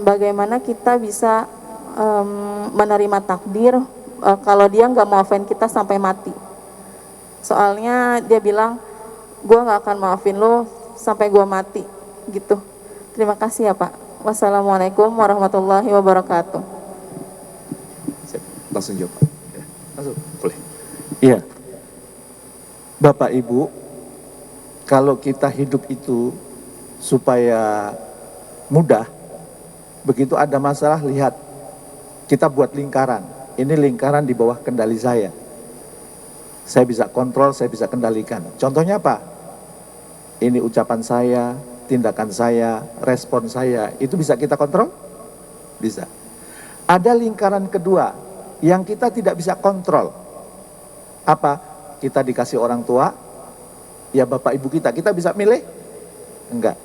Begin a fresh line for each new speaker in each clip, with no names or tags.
bagaimana kita bisa menerima takdir kalau dia nggak maafin kita sampai mati. Soalnya dia bilang, gue nggak akan maafin lo sampai gue mati, gitu. Terima kasih ya Pak. Wassalamualaikum warahmatullahi wabarakatuh.
Langsung jawab. Ya, langsung, boleh. Iya, Bapak Ibu, kalau kita hidup itu supaya mudah, begitu ada masalah, lihat, kita buat lingkaran. Ini lingkaran di bawah kendali saya. Saya bisa kontrol, saya bisa kendalikan. Contohnya apa? Ini ucapan saya, tindakan saya, respon saya, itu bisa kita kontrol? Bisa. Ada lingkaran kedua yang kita tidak bisa kontrol. Apa? Kita dikasih orang tua, ya bapak ibu kita bisa milih? Enggak.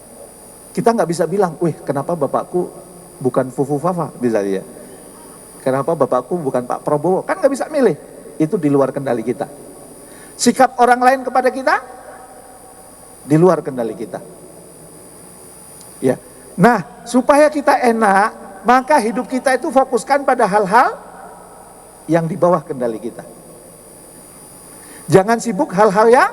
Kita nggak bisa bilang, wih kenapa bapakku bukan Fufu Fafa, bisa dia. Kenapa bapakku bukan Pak Prabowo? Kan nggak bisa milih. Itu di luar kendali kita. Sikap orang lain kepada kita, di luar kendali kita. Ya. Nah, supaya kita enak, maka hidup kita itu fokuskan pada hal-hal yang di bawah kendali kita. Jangan sibuk hal-hal yang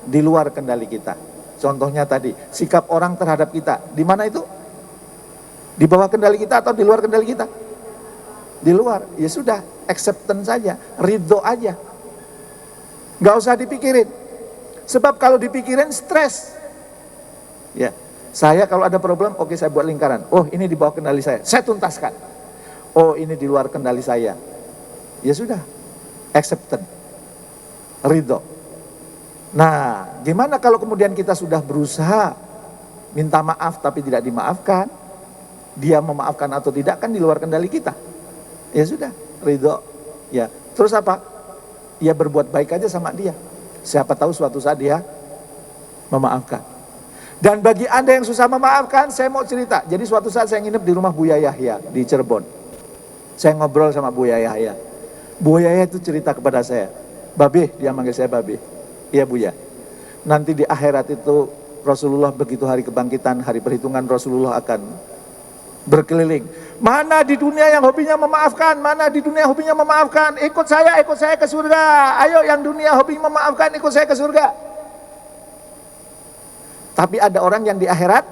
di luar kendali kita. Contohnya tadi, sikap orang terhadap kita. Di mana itu? Di bawah kendali kita atau di luar kendali kita? Di luar. Ya sudah, acceptance saja, ridho aja. Nggak usah dipikirin. Sebab kalau dipikirin stres. Ya, saya kalau ada problem, oke saya buat lingkaran. Oh ini di bawah kendali saya tuntaskan. Oh ini di luar kendali saya. Ya sudah, acceptance, ridho. Nah, gimana kalau kemudian kita sudah berusaha minta maaf tapi tidak dimaafkan? Dia memaafkan atau tidak kan di luar kendali kita. Ya sudah, ridho. Ya, terus apa? Ya berbuat baik aja sama dia. Siapa tahu suatu saat dia memaafkan. Dan bagi Anda yang susah memaafkan, saya mau cerita. Jadi suatu saat saya nginep di rumah Buya Yahya di Cirebon. Saya ngobrol sama Buya Yahya. Buya Yahya itu cerita kepada saya. Babe, dia manggil saya Babe. Iya Buya. Nanti di akhirat itu Rasulullah begitu hari kebangkitan, hari perhitungan Rasulullah akan berkeliling. Mana di dunia yang hobinya memaafkan? Mana di dunia hobinya memaafkan? Ikut saya ke surga. Ayo yang dunia hobi memaafkan, ikut saya ke surga. Tapi ada orang yang di akhirat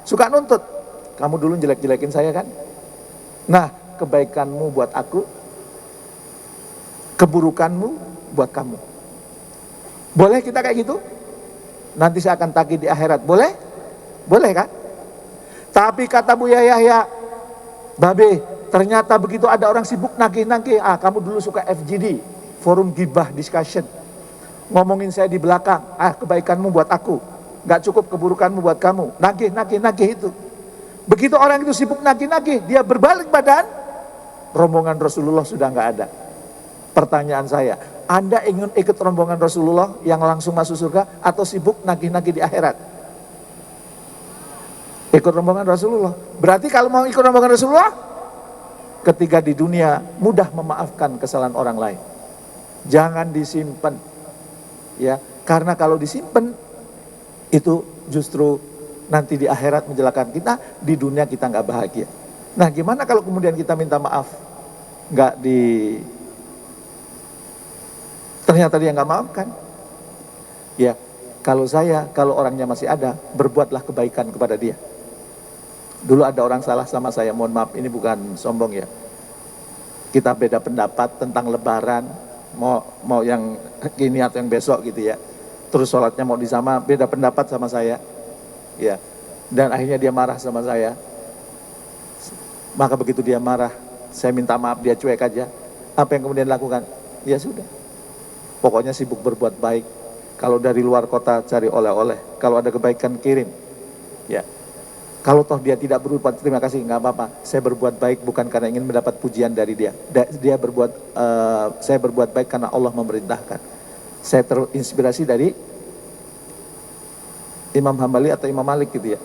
suka nuntut. Kamu dulu jelek-jelekin saya kan? Nah, kebaikanmu buat aku, keburukanmu buat kamu. Boleh kita kayak gitu? Nanti saya akan tagih di akhirat. Boleh? Boleh kan? Tapi kata Buya Yahya, Babe, ternyata begitu ada orang sibuk nagih-nagih. Kamu dulu suka FGD, Forum Gibah Discussion. Ngomongin saya di belakang. Kebaikanmu buat aku, gak cukup keburukanmu buat kamu. Nagih itu. Begitu orang itu sibuk nagih-nagih, dia berbalik badan, rombongan Rasulullah sudah gak ada. Pertanyaan saya, Anda ingin ikut rombongan Rasulullah yang langsung masuk surga atau sibuk nagih-nagih di akhirat? Ikut rombongan Rasulullah. Berarti kalau mau ikut rombongan Rasulullah, ketika di dunia mudah memaafkan kesalahan orang lain. Jangan disimpan. Ya, karena kalau disimpan itu justru nanti di akhirat menjelekan kita, di dunia kita nggak bahagia. Nah, gimana kalau kemudian kita minta maaf, ternyata dia nggak maafkan? Ya, kalau orangnya masih ada, berbuatlah kebaikan kepada dia. Dulu ada orang salah sama saya, mohon maaf, ini bukan sombong ya. Kita beda pendapat tentang lebaran, mau yang ini atau yang besok gitu ya. Terus sholatnya mau disama, beda pendapat sama saya. Ya. Dan akhirnya dia marah sama saya. Maka begitu dia marah, saya minta maaf, dia cuek aja. Apa yang kemudian lakukan? Ya sudah. Pokoknya sibuk berbuat baik. Kalau dari luar kota cari oleh-oleh, kalau ada kebaikan kirim. Ya. Kalau toh dia tidak berupa terima kasih, nggak apa-apa. Saya berbuat baik bukan karena ingin mendapat pujian dari dia. Saya berbuat baik karena Allah memerintahkan. Saya terinspirasi dari Imam Hambali atau Imam Malik gitu ya.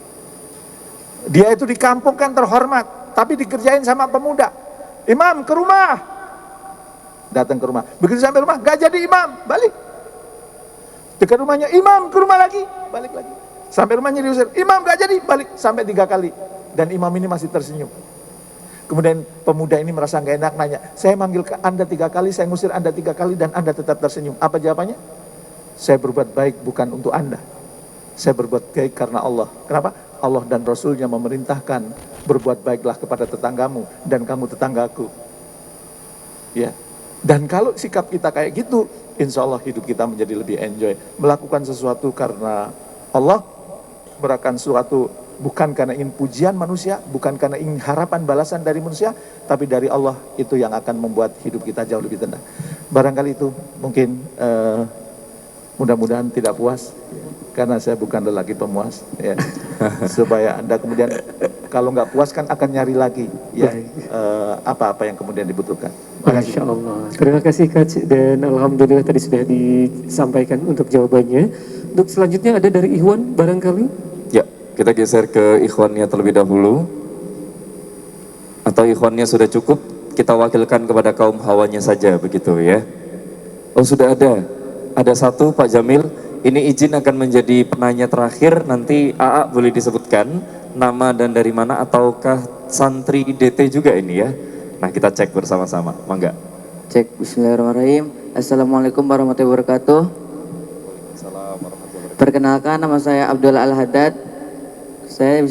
Dia itu di kampung kan terhormat, tapi dikerjain sama pemuda. Imam ke rumah, datang ke rumah. Begitu sampai rumah, nggak jadi imam, balik. Dekat rumahnya, imam ke rumah lagi, balik lagi. Sampai rumahnya diusir, imam gak jadi, balik sampai 3 kali. dan imam ini masih tersenyum. Kemudian pemuda ini merasa nggak enak, nanya, saya manggil Anda 3 kali, saya ngusir Anda 3 kali, dan Anda tetap tersenyum. Apa jawabannya? Saya berbuat baik bukan untuk Anda. Saya berbuat baik karena Allah. Kenapa? Allah dan Rasulnya memerintahkan, berbuat baiklah kepada tetanggamu, dan kamu tetanggaku. Ya. Dan kalau sikap kita kayak gitu, insya Allah hidup kita menjadi lebih enjoy. Melakukan sesuatu karena Allah, melakukan sesuatu bukan karena ingin pujian manusia, bukan karena ingin harapan balasan dari manusia, tapi dari Allah, itu yang akan membuat hidup kita jauh lebih tenang. Barangkali itu mungkin mudah-mudahan tidak puas, karena saya bukan lelaki pemuas, ya. Supaya Anda kemudian kalau nggak puas kan akan nyari lagi, ya, apa-apa yang kemudian dibutuhkan.
Masya Allah. Terima kasih Kak, dan Alhamdulillah tadi sudah disampaikan untuk jawabannya. Untuk selanjutnya ada dari Ikhwan barangkali?
Ya, kita geser ke ikhwannya terlebih dahulu. Atau ikhwannya sudah cukup, kita wakilkan kepada kaum hawanya saja, begitu ya. Oh, sudah ada. Ada satu, Pak Jamil. Ini izin akan menjadi penanya terakhir. Nanti AA boleh disebutkan nama dan dari mana, ataukah santri DT juga ini ya. Nah, kita cek bersama-sama. Mangga.
Cek. Bismillahirrahmanirrahim. Assalamualaikum warahmatullahi wabarakatuh. Perkenalkan, nama saya Abdul Al-Haddad. Saya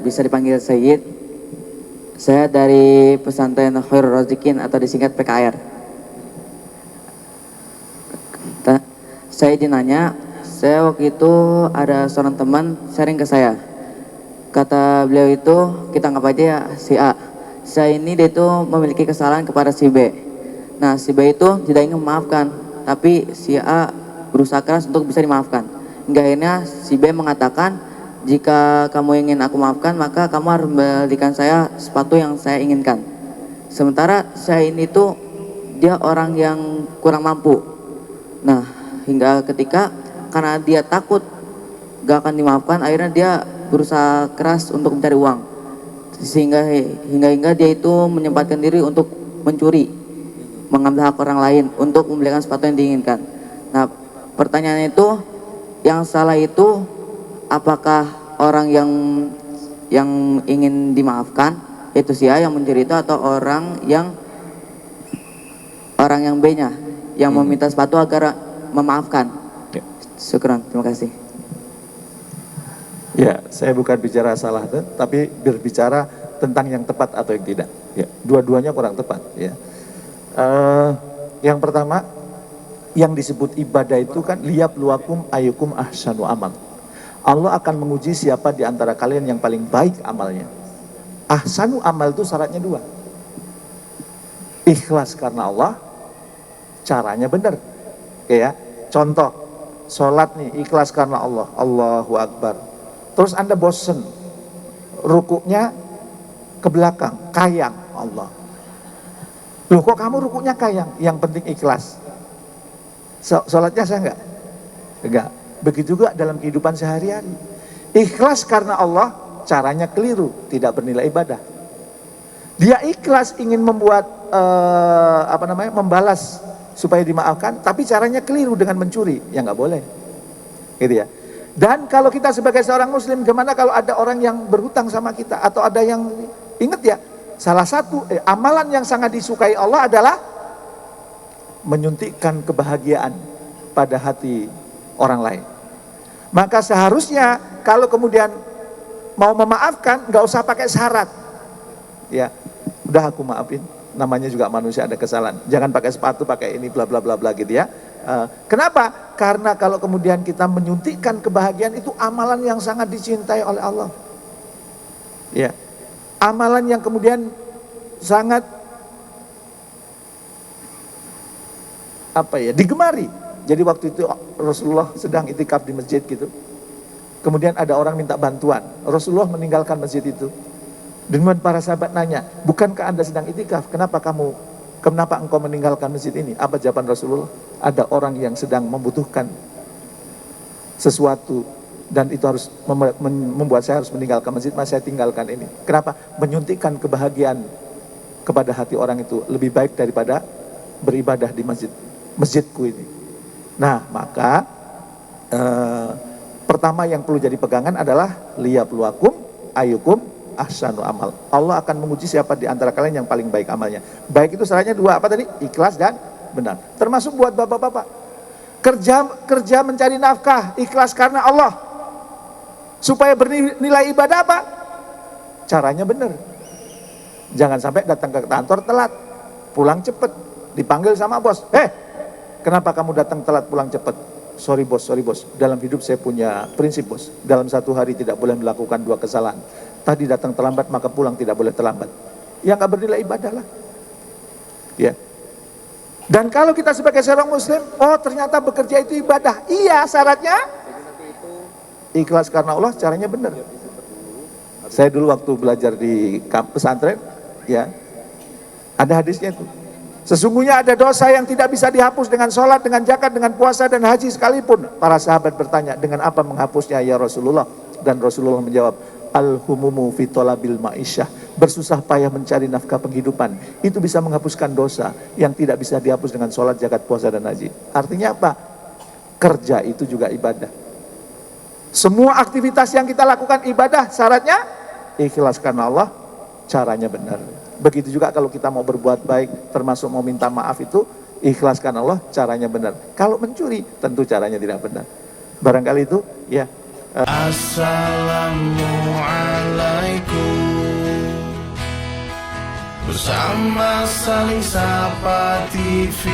bisa dipanggil Sayyid. Saya dari pesantren Khairul Razikin atau disingkat PKR. Saya dinanya, saya waktu itu ada seorang teman sharing ke saya. Kata beliau itu, kita anggap aja ya, si A. Saya ini dia itu memiliki kesalahan kepada si B. Nah, si B itu tidak ingin memaafkan, tapi si A berusaha keras untuk bisa dimaafkan. Hingga akhirnya si B mengatakan, jika kamu ingin aku maafkan, maka kamu harus membelikan saya sepatu yang saya inginkan. Sementara saya ini tuh dia orang yang kurang mampu. Nah, hingga ketika karena dia takut gak akan dimaafkan, akhirnya dia berusaha keras untuk mencari uang. Sehingga hingga dia itu menyempatkan diri untuk mencuri, mengambil hak orang lain untuk membelikan sepatu yang diinginkan. Nah, pertanyaannya itu, yang salah itu apakah orang yang ingin dimaafkan, yaitu si A yang mencuri itu, atau orang yang B-nya yang meminta sepatu agar memaafkan? Syukran, terima kasih.
Ya, saya bukan bicara salah, tapi berbicara tentang yang tepat atau yang tidak. Ya, dua-duanya kurang tepat. Ya. Yang pertama, yang disebut ibadah itu kan liyabluwakum ayyukum ahsanu amal. Allah akan menguji siapa di antara kalian yang paling baik amalnya. Ahsanu amal itu syaratnya 2. Ikhlas karena Allah, caranya benar. Ya, contoh, sholat nih ikhlas karena Allah, Allahu Akbar. Terus Anda bosen, rukuknya ke belakang, kayang Allah. Loh, kok kamu rukuknya kayang? Yang penting ikhlas. Sholatnya saya enggak. Begitu juga dalam kehidupan sehari-hari. Ikhlas karena Allah, caranya keliru, tidak bernilai ibadah. Dia ikhlas ingin membuat membalas supaya dimaafkan, tapi caranya keliru dengan mencuri, ya nggak boleh, gitu ya. Dan kalau kita sebagai seorang Muslim, gimana kalau ada orang yang berhutang sama kita, atau ada yang, ingat ya, salah satu amalan yang sangat disukai Allah adalah menyuntikkan kebahagiaan pada hati orang lain. Maka seharusnya kalau kemudian mau memaafkan, nggak usah pakai syarat. Ya, udah aku maafin. Namanya juga manusia, ada kesalahan. Jangan pakai sepatu, pakai ini, bla bla bla bla gitu ya. Kenapa? Karena kalau kemudian kita menyuntikkan kebahagiaan, itu amalan yang sangat dicintai oleh Allah. Ya, amalan yang kemudian sangat digemari. Jadi waktu itu Rasulullah sedang itikaf di masjid gitu. Kemudian ada orang minta bantuan. Rasulullah meninggalkan masjid itu. Dengan para sahabat nanya, bukankah Anda sedang itikaf? Kenapa engkau meninggalkan masjid ini? Apa jawaban Rasulullah? Ada orang yang sedang membutuhkan sesuatu, dan itu harus membuat saya harus meninggalkan masjid, maka saya tinggalkan ini. Kenapa? Menyuntikkan kebahagiaan kepada hati orang itu lebih baik daripada beribadah di masjidku ini. Nah, maka pertama yang perlu jadi pegangan adalah liyabluwakum ayyukum ahsanu amal. Allah akan menguji siapa di antara kalian yang paling baik amalnya. Baik itu syaratnya dua, apa tadi? Ikhlas dan benar. Termasuk buat bapak-bapak. Kerja mencari nafkah, ikhlas karena Allah. Supaya bernilai ibadah apa? Caranya benar. Jangan sampai datang ke kantor telat, pulang cepet, dipanggil sama bos. Kenapa kamu datang telat pulang cepet? Sorry bos. Dalam hidup saya punya prinsip bos. Dalam satu hari tidak boleh melakukan 2 kesalahan. Tadi datang terlambat maka pulang tidak boleh terlambat. Yang gak bernilai ibadah lah. Ya. Dan kalau kita sebagai seorang muslim, oh ternyata bekerja itu ibadah. Iya, syaratnya ikhlas karena Allah, caranya benar. Saya dulu waktu belajar di pesantren, ya, ada hadisnya itu. Sesungguhnya ada dosa yang tidak bisa dihapus dengan sholat, dengan zakat, dengan puasa dan haji sekalipun. Para sahabat bertanya, dengan apa menghapusnya ya Rasulullah? Dan Rasulullah menjawab, al-humumu fi talabil ma'isyah, bersusah payah mencari nafkah penghidupan. Itu bisa menghapuskan dosa yang tidak bisa dihapus dengan sholat, zakat, puasa dan haji. Artinya apa? Kerja itu juga ibadah. Semua aktivitas yang kita lakukan ibadah, syaratnya ikhlas karena Allah, caranya benar. Begitu juga kalau kita mau berbuat baik, termasuk mau minta maaf itu, ikhlas karena Allah, caranya benar. Kalau mencuri, tentu caranya tidak benar. Barangkali itu, ya.
Assalamualaikum. Bersama Saling Sapa TV.